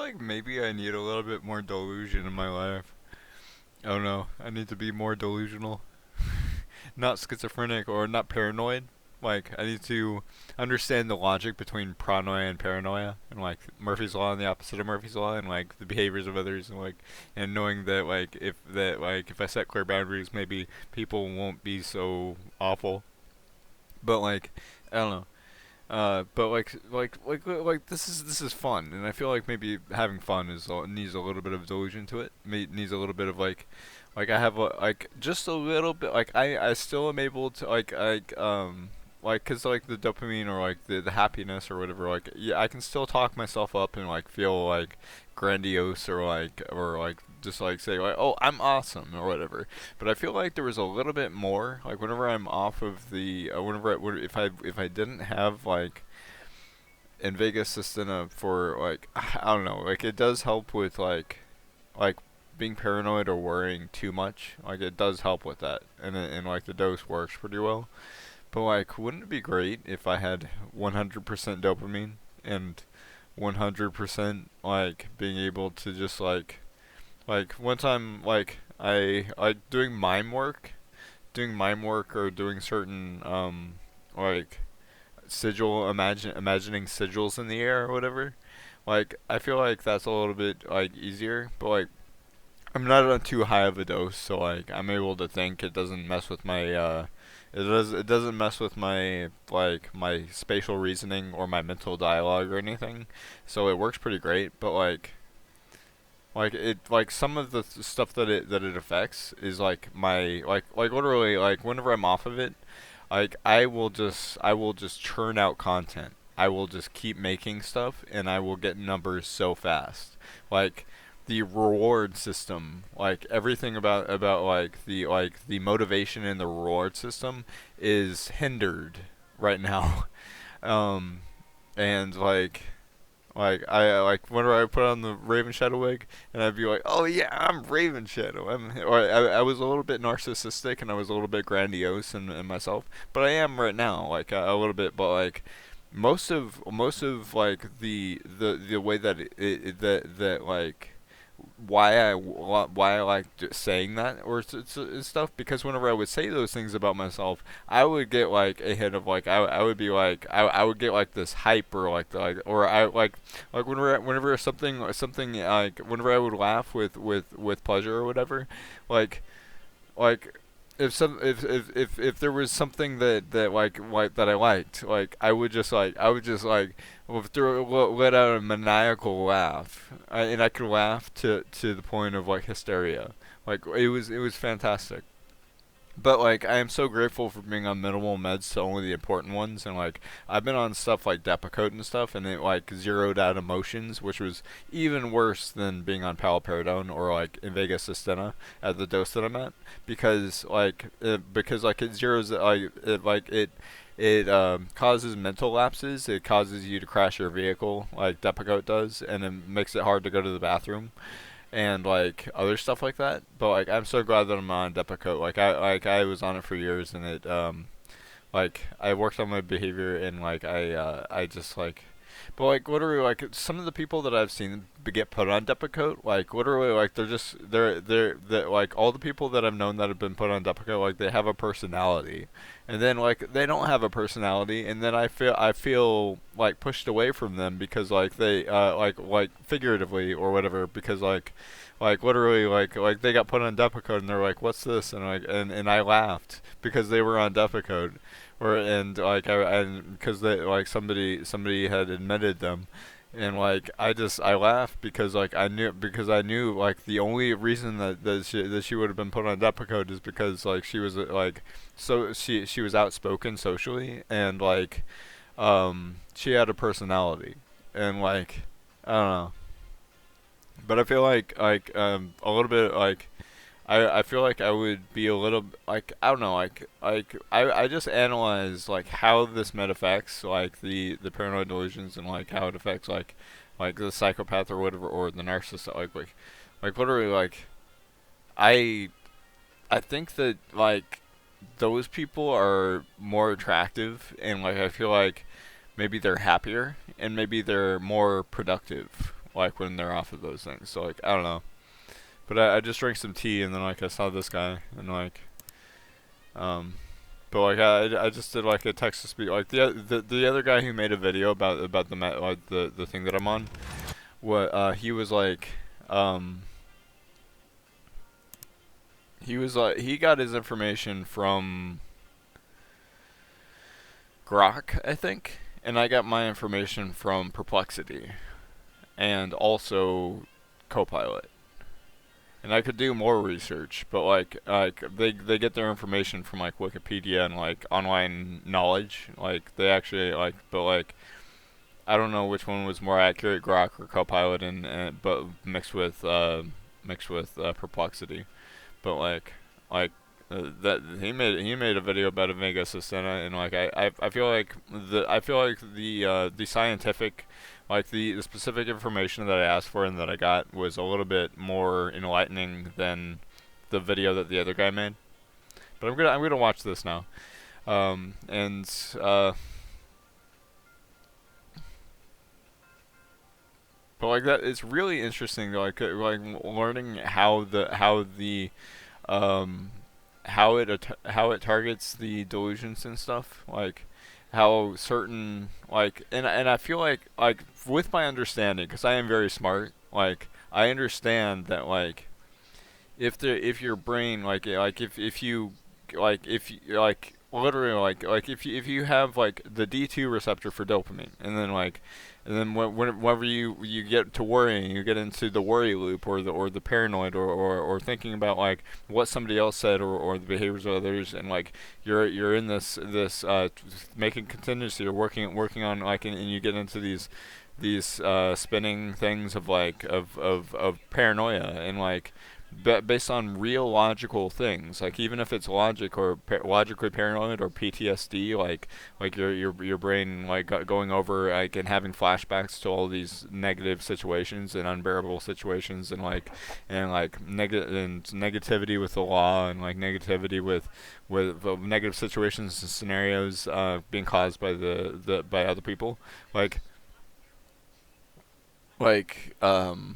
like maybe I need a little bit more delusion in my life. I don't know. I need to be more delusional. Not schizophrenic or not paranoid. Like, I need to understand the logic between paranoia and paranoia, and like Murphy's law and the opposite of Murphy's law, and like the behaviors of others, and like, and knowing that if I set clear boundaries, maybe people won't be so awful. But like, I don't know. But this is fun, and I feel like maybe having fun needs a little bit of delusion to it. Needs a little bit of like I have just a little bit. Like I still am able to like, cause like the dopamine or like the happiness or whatever. Like, yeah, I can still talk myself up and like feel like grandiose or like just like say like, oh, I'm awesome or whatever. But I feel like there was a little bit more. Like whenever I'm off of the if I didn't have like invega sustena for like I don't know, like it does help with like being paranoid or worrying too much. Like it does help with that, and like the dose works pretty well. But like, wouldn't it be great if I had 100% dopamine and 100% like being able to just like one time I like doing mime work or doing certain like imagining sigils in the air or whatever. Like I feel like that's a little bit like easier, but like I'm not on too high of a dose, so like I'm able to think. It doesn't mess with my it doesn't mess with my spatial reasoning or my mental dialogue or anything. So it works pretty great, but like some of the stuff that it affects is like my like literally like whenever I'm off of it, like I will just churn out content. I will just keep making stuff and I will get numbers so fast. Like the reward system, like everything about like the motivation in the reward system is hindered right now. Um and like like whenever I put on the Raven Shadow wig, and I'd be like, "Oh yeah, I'm Raven Shadow." I was a little bit narcissistic and I was a little bit grandiose in myself, but I am right now, like a little bit. But like most of like the way that that like why I like saying that or stuff, because whenever I would say those things about myself, I would get like a hit of like I would be like I would get like this hype or like or I like whenever something like whenever I would laugh with pleasure or whatever, like like if there was something that like that I liked, like I would just let out a maniacal laugh, and I could laugh to the point of like hysteria. Like it was fantastic. But like I am so grateful for being on minimal meds to only the important ones, and like I've been on stuff like Depakote and stuff, and it like zeroed out emotions, which was even worse than being on palaparidone or like invega sustena at the dose that I'm at, because like it zeroes it causes mental lapses. It causes you to crash your vehicle like Depakote does, and it makes it hard to go to the bathroom and like other stuff like that. But like I'm so glad that I'm on Depakote. Like I was on it for years, and it like I worked on my behavior, and like I just like but like literally like some of the people that I've seen get put on Depakote, like literally like they're like all the people that I've known that have been put on Depakote, like they have a personality, and then like they don't have a personality, and then I feel like pushed away from them because like they like figuratively or whatever, because like literally like they got put on Depakote and they're like, what's this, and like and I laughed because they were on Depakote, or and like and because they like somebody had admitted them, and like I laughed because like I knew like the only reason that she would have been put on Depakote is because like she was like so she was outspoken socially, and like she had a personality, and like I don't know, but I feel like a little bit like I feel like I would be a little like I don't know I just analyze like how this med affects like the paranoid delusions, and like how it affects like the psychopath or whatever, or the narcissist, like literally like I I think that like those people are more attractive, and like I feel like maybe they're happier and maybe they're more productive. like when they're off of those things. So like I don't know. But I just drank some tea and then like I saw this guy and like um but like I just did like a text to speech like the other guy who made a video about like the thing that I'm on. What he was like um he got his information from Grok, I think, and I got my information from Perplexity and also Copilot. And I could do more research, but like they get their information from like Wikipedia and like online knowledge. Like they actually like, but like I don't know which one was more accurate, Grok or Copilot, and but mixed with Perplexity. But like that he made a video about invega sustena, and like I feel like the scientific like the specific information that I asked for and that I got was a little bit more enlightening than the video that the other guy made. But I'm gonna watch this now. And but like that it's really interesting like learning um how it targets the delusions and stuff, like how certain like and I feel like with my understanding, because I am very smart, like I understand that like if your brain like if you if you like literally if you have like the D2 receptor for dopamine, and then whenever you get to worrying, you get into the worry loop or the paranoid or thinking about like what somebody else said or the behaviors of others, and like you're in this making contingency or working on like and you get into these spinning things of like of paranoia and like based on real logical things, like even if it's logic or logically paranoid or PTSD, like your brain like going over like and having flashbacks to all these negative situations and unbearable situations and like negativity with the law and like negativity with negative situations and scenarios being caused by by other people, like like um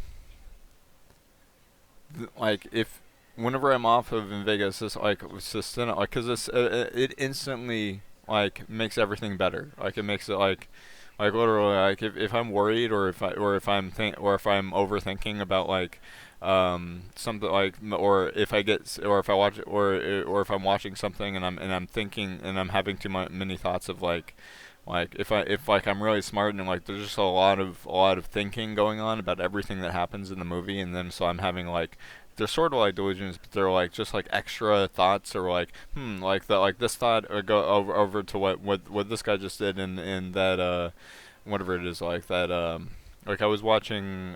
like if whenever I'm off of invega sustena, like because it instantly like makes everything better. Like it makes it like literally like if I'm worried or if I'm overthinking about like something like or if I get or if I watch or if I'm watching something and I'm thinking and I'm having too many thoughts of like if like I'm really smart and like there's just a lot of thinking going on about everything that happens in the movie, and then so I'm having like they're sort of like delusions, but they're like just like extra thoughts or like like that like this thought go over to what this guy just did in that whatever it is like that like I was watching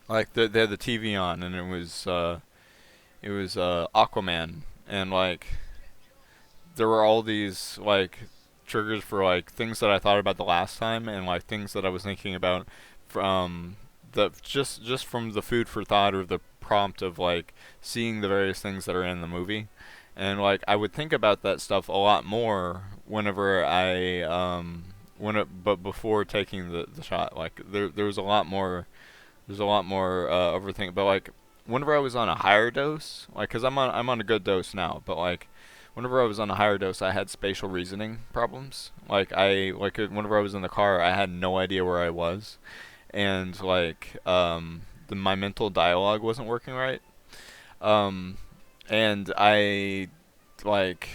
like they had the TV on and it was Aquaman, and like there were all these like triggers for like things that I thought about the last time and like things that I was thinking about from the just from the food for thought or the prompt of like seeing the various things that are in the movie, and like I would think about that stuff a lot more whenever but before taking the shot, like there was a lot more overthink, but like whenever I was on a higher dose, like because I'm on a good dose now, but like whenever I was on a higher dose, I had spatial reasoning problems. Whenever I was in the car, I had no idea where I was, and my mental dialogue wasn't working right. Um, and like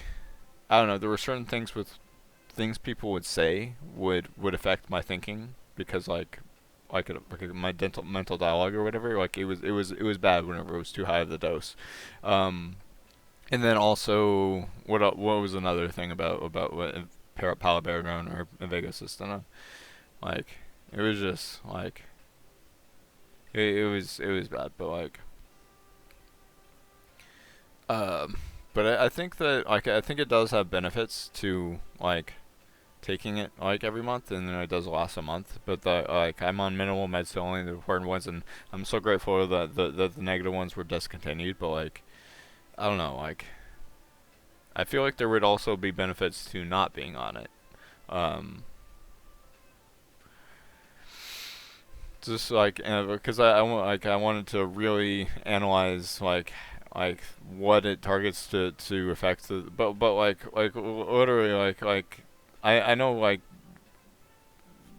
I don't know, there were certain things with things people would say would affect my thinking because my mental dialogue or whatever, like it was bad whenever it was too high of the dose. Um, and then also, what was another thing about what palaparidone or invega sustena? Like, it was just like it was bad, but like but I think that like I think it does have benefits to like taking it like every month, and then it does last a month. But the like I'm on minimal meds, still, only the important ones, and I'm so grateful that the negative ones were discontinued. But like I don't know, like I feel like there would also be benefits to not being on it. Um, just like because I wanted to really analyze like what it targets to affect the but like literally like I know like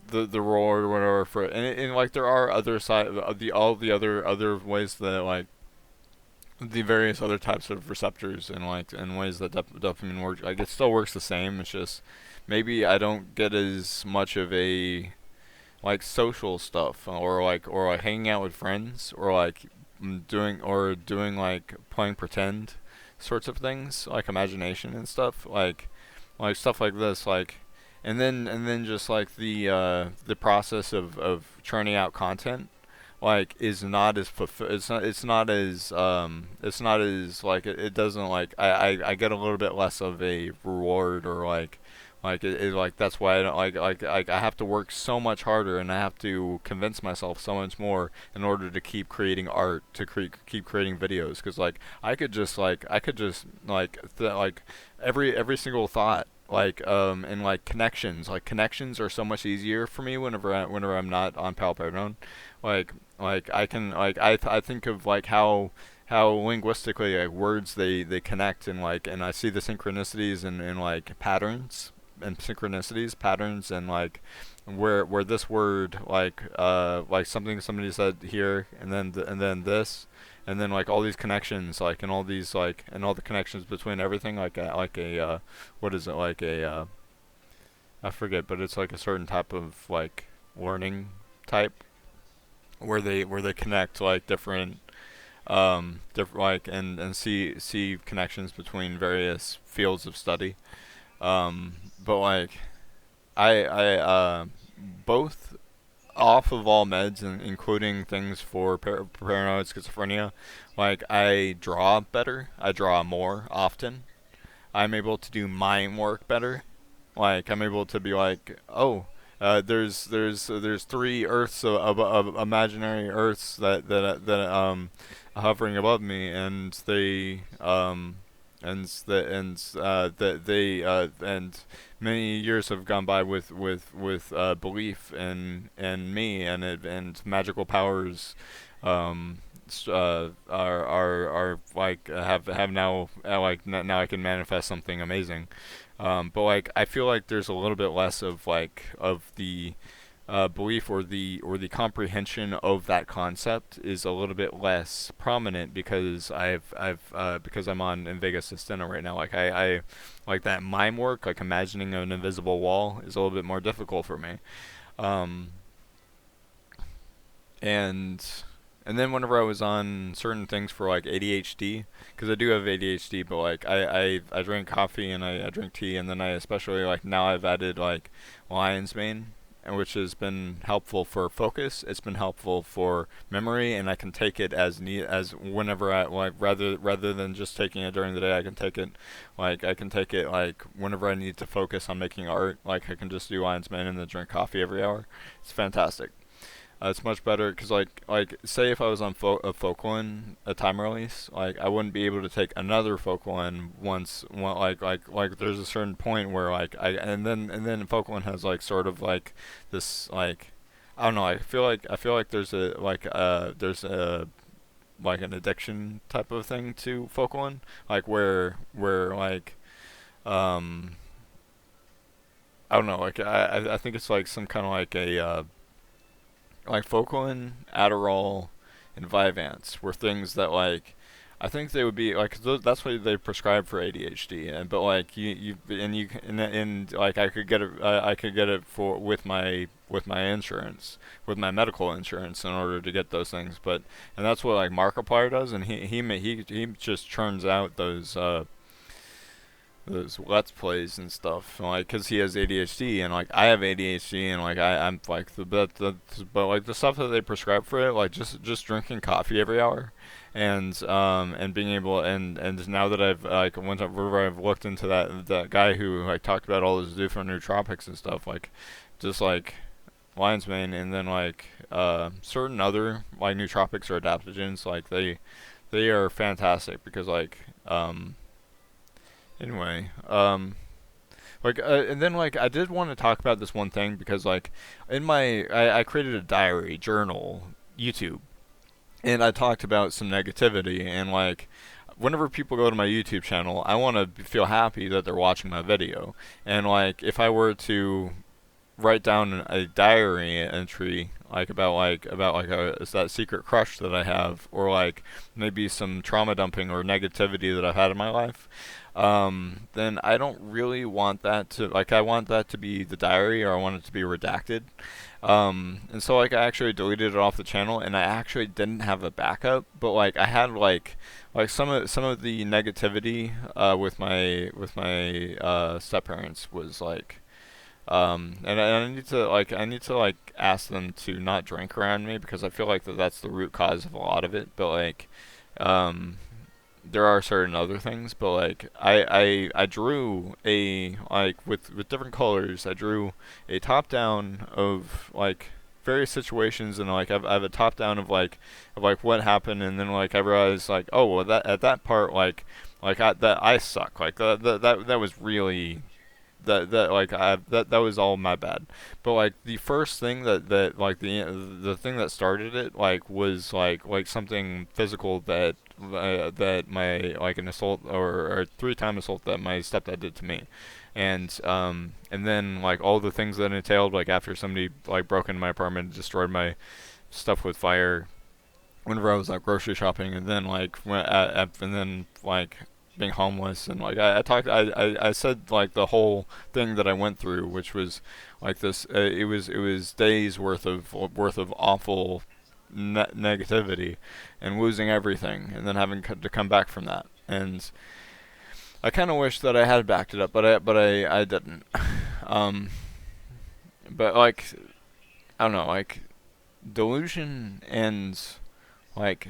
the reward or whatever for it. And like there are other side of the all the other ways that like the various other types of receptors and like in ways that dopamine works, like it still works the same. It's just maybe I don't get as much of a like social stuff or like hanging out with friends or like doing like playing pretend sorts of things like imagination and stuff like stuff like this like and then just like the process of churning out content like is not as it's not as like it doesn't like I get a little bit less of a reward or like it like that's why I don't like I have to work so much harder and I have to convince myself so much more in order to keep creating art keep creating videos because like I could just like every single thought and like connections are so much easier for me whenever I'm not on palaparidone like I can I think of like how linguistically like words they connect and I see the synchronicities and like patterns and synchronicities patterns and like where this word like something somebody said here and then this and then like all these connections like and all these like and all the connections between everything like a what is it like a I forget but it's like a certain type of like learning type where they connect like different like and see connections between various fields of study but like I both off of all meds and including things for paranoid schizophrenia like I draw better I draw more often I'm able to do mind work better like I'm able to be like, oh, there's three Earths of imaginary Earths that hovering above me, and they that they and many years have gone by with belief in me and magical powers are like have now now I can manifest something amazing but like I feel like there's a little bit less of like of the belief or the comprehension of that concept is a little bit less prominent because because I'm on invega sustena right now. Like I like that mime work, like imagining an invisible wall, is a little bit more difficult for me. Um, and and then whenever I was on certain things for like ADHD, because I do have ADHD, but like I drink coffee and I drink tea, and then I especially like now I've added like lion's mane, and which has been helpful for focus. It's been helpful for memory, and I can take it as whenever I like rather than just taking it during the day. I can take it like whenever I need to focus on making art. Like I can just do lion's mane and then drink coffee every hour. It's fantastic. It's much better because like say if I was on a Focalin a time release, like I wouldn't be able to take another Focalin like there's a certain point where like and then Focalin has like sort of like this like I don't know I feel like there's a like an addiction type of thing to Focalin like where like um I don't know like I think it's like some kind of like a like Focalin, Adderall, and Vyvanse were things that like I think they would be like that's what they prescribe for ADHD. And but like and like I could get it for with my insurance with my medical insurance in order to get those things. But and that's what like Markiplier does, and he just churns out those let's plays and stuff like because he has ADHD and like I have ADHD and like I'm like but like the stuff that they prescribe for it like just drinking coffee every hour and being able and now that I've like whenever I've looked into that guy who like talked about all those different nootropics and stuff like just like lion's mane and then like certain other like nootropics or adaptogens like they are fantastic because like anyway, And then like I did want to talk about this one thing because like in my I created a diary journal YouTube, and I talked about some negativity, and like whenever people go to my YouTube channel, I want to feel happy that they're watching my video. And like if I were to write down a diary entry about like it's that secret crush that I have, or like maybe some trauma dumping or negativity that I've had in my life, then I don't really want that to like I want that to be the diary, or I want it to be redacted. And so like I actually deleted it off the channel, and I actually didn't have a backup, but like I had like some of the negativity with my step parents was like and I need to like ask them to not drink around me, because I feel like that's the root cause of a lot of it. But like, um, there are certain other things. But like, I drew a like with different colors. I drew a top down of like various situations, and like I have a top down of like what happened, and then like I realized like, oh well, that at that part that I suck, like that was really that like I that was all my bad. But like the first thing that like the thing that started it like was like something physical that my like an assault, or 3-time assault that my stepdad did to me. And then like all the things that entailed, like after somebody like broke into my apartment and destroyed my stuff with fire whenever I was like grocery shopping, and then like and then like being homeless, and like I said like the whole thing that I went through, which was like this. It was days worth of awful negativity, and losing everything, and then having to come back from that. And I kind of wish that I had backed it up, but I didn't. um, but like I don't know, like delusion and like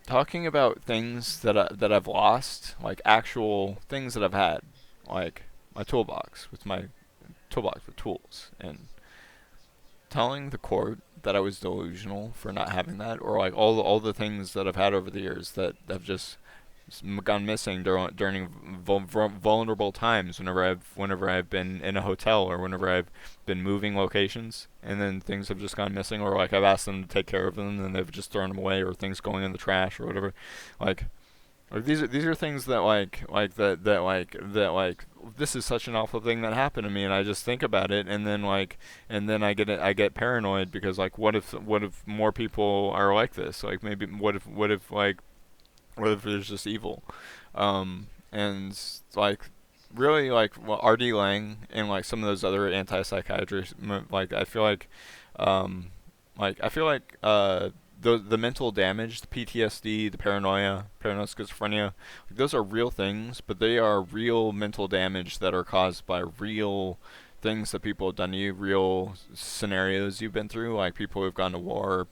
talking about things that I've lost, like actual things that I've had, like my toolbox with tools, and telling the court that I was delusional for not having that, or like all the things that I've had over the years that have just gone missing during vulnerable times, whenever I've been in a hotel, or whenever I've been moving locations, and then things have just gone missing, or like I've asked them to take care of them and they've just thrown them away, or things going in the trash or whatever. like like these are things that like this is such an awful thing that happened to me, and I just think about it, and then I get paranoid, because like what if more people are like this, like maybe what if there's just evil. And like really like well, R.D. Lang and like some of those other anti-psychiatrists, like I feel like the mental damage, the PTSD, the paranoid schizophrenia, like, those are real things, but they are real mental damage that are caused by real things that people have done to you, real scenarios you've been through, like people who've gone to war,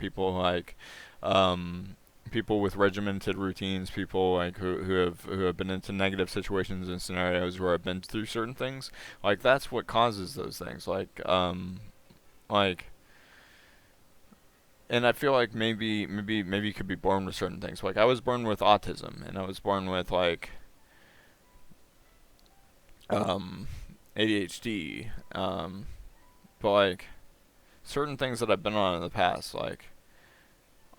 um, people with regimented routines, people like who have been into negative situations and scenarios where I've been through certain things. Like that's what causes those things. Like and I feel like maybe you could be born with certain things. Like I was born with autism, and I was born with like um ADHD. But like certain things that I've been on in the past, like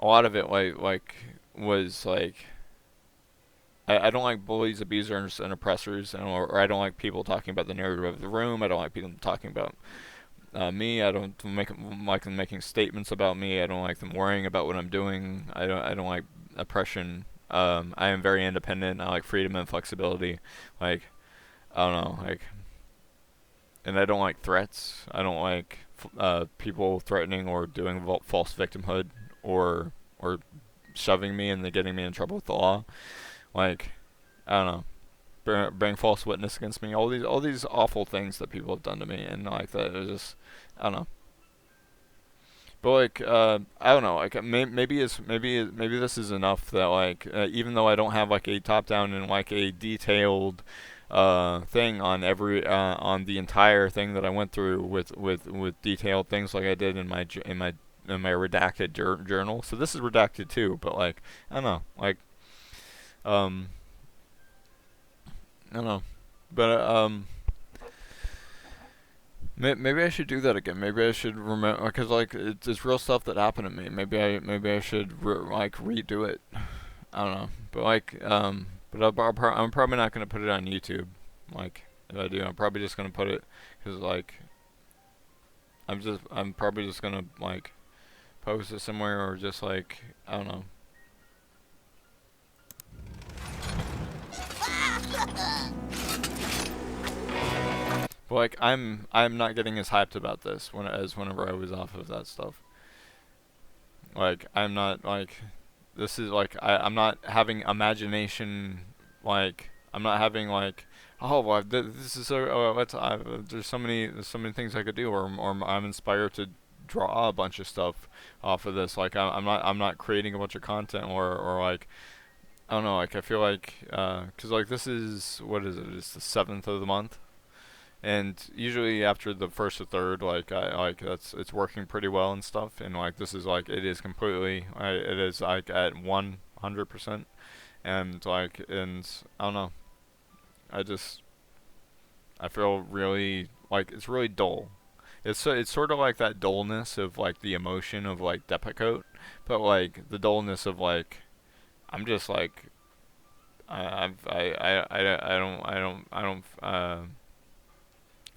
a lot of it was like I don't like bullies, abusers, and oppressors, or I don't like people talking about the narrative of the room. I don't like people talking about me. I don't like them making statements about me. I don't like them worrying about what I'm doing. I don't like oppression. I am very independent. I like freedom and flexibility. Like I don't know, like, and I don't like threats. I don't like people threatening or doing false victimhood, or or shoving me and then getting me in trouble with the law. Like I don't know, bearing false witness against me. All these awful things that people have done to me, and like that is just I don't know. But like I don't know, like maybe this is enough that like even though I don't have like a top down and like a detailed thing on on the entire thing that I went through with detailed things like I did in my redacted journal. So this is redacted too, but like I don't know, like um I don't know, but maybe I should do that again. Maybe I should remember, because like it's real stuff that happened to me. Maybe I should like redo it. I don't know, but like but I'm probably not gonna put it on YouTube. Like if I do, I'm probably just gonna put it because like I'm probably just gonna like post it somewhere or just like I don't know. But like I'm not getting as hyped about this as whenever I was off of that stuff. Like I'm not like this is like I'm not having imagination like I'm not having like oh well this is so there's so many things I could do or I'm inspired to draw a bunch of stuff off of this like I'm not creating a bunch of content or like I don't know like I feel like cuz like this is what is it it's the 7th of the month. And usually after the first or third, like I like that's it's working pretty well and stuff. And like this is like it is completely, it is like at 100%. And like and I don't know, I just I feel really like it's really dull. It's sort of like that dullness of like the emotion of like Depakote, but like the dullness of like I'm just like I don't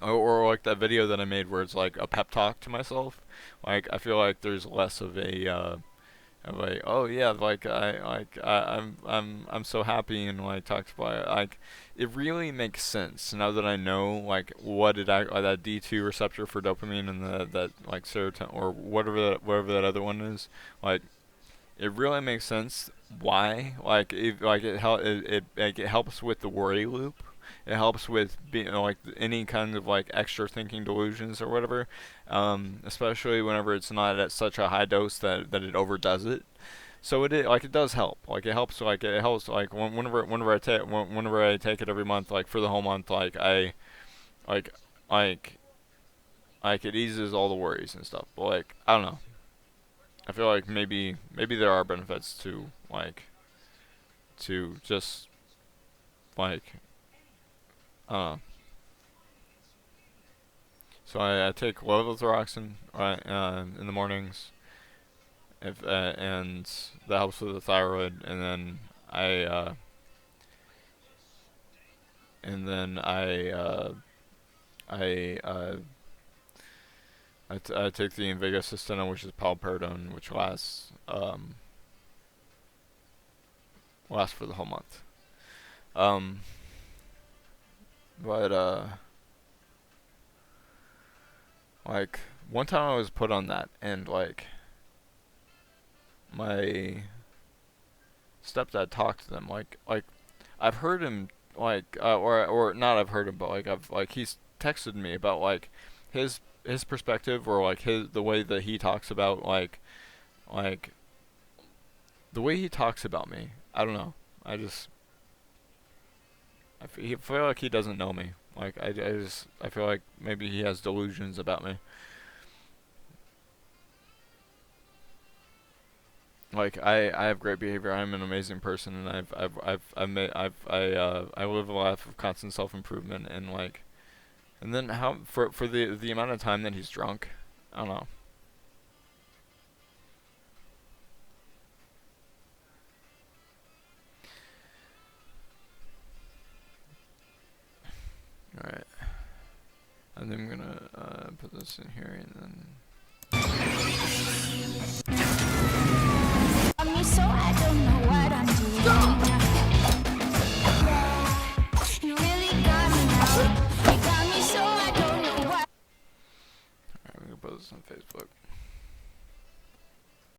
or like that video that I made where it's like a pep talk to myself. Like I feel like there's less of a oh yeah like I'm so happy and like talks about it. Like it really makes sense now that I know like what did I that D2 receptor for dopamine and the that like serotonin or whatever that other one is like it really makes sense why it helps with the worry loop. It helps with being like any kind of like extra thinking delusions or whatever, especially whenever it's not at such a high dose that it overdoes it. So like it does help. Like it helps like whenever I take it every month like for the whole month like like like it eases all the worries and stuff. But like I don't know. I feel like maybe there are benefits to just like so I take levothyroxine right in the mornings if and that helps with the thyroid and then I I take the invega sustena which is palaparidone which lasts for the whole month. Um but like one time I was put on that and like my stepdad talked to them like I've heard him like or not I've heard him but like I've like he's texted me about like his his perspective or like his the way that he talks about like the way he talks about me. I don't know. I just feel like he doesn't know me. Like I feel like maybe he has delusions about me. Like I have great behavior. I'm an amazing person, and I live a life of constant self improvement, and like, and then how for the amount of time that he's drunk, I don't know. All right, I think I'm gonna put this in here and then. Me so I don't know what I'm doing. You really got me now. You got me so I don't know what. Alright, I'm gonna post this on Facebook.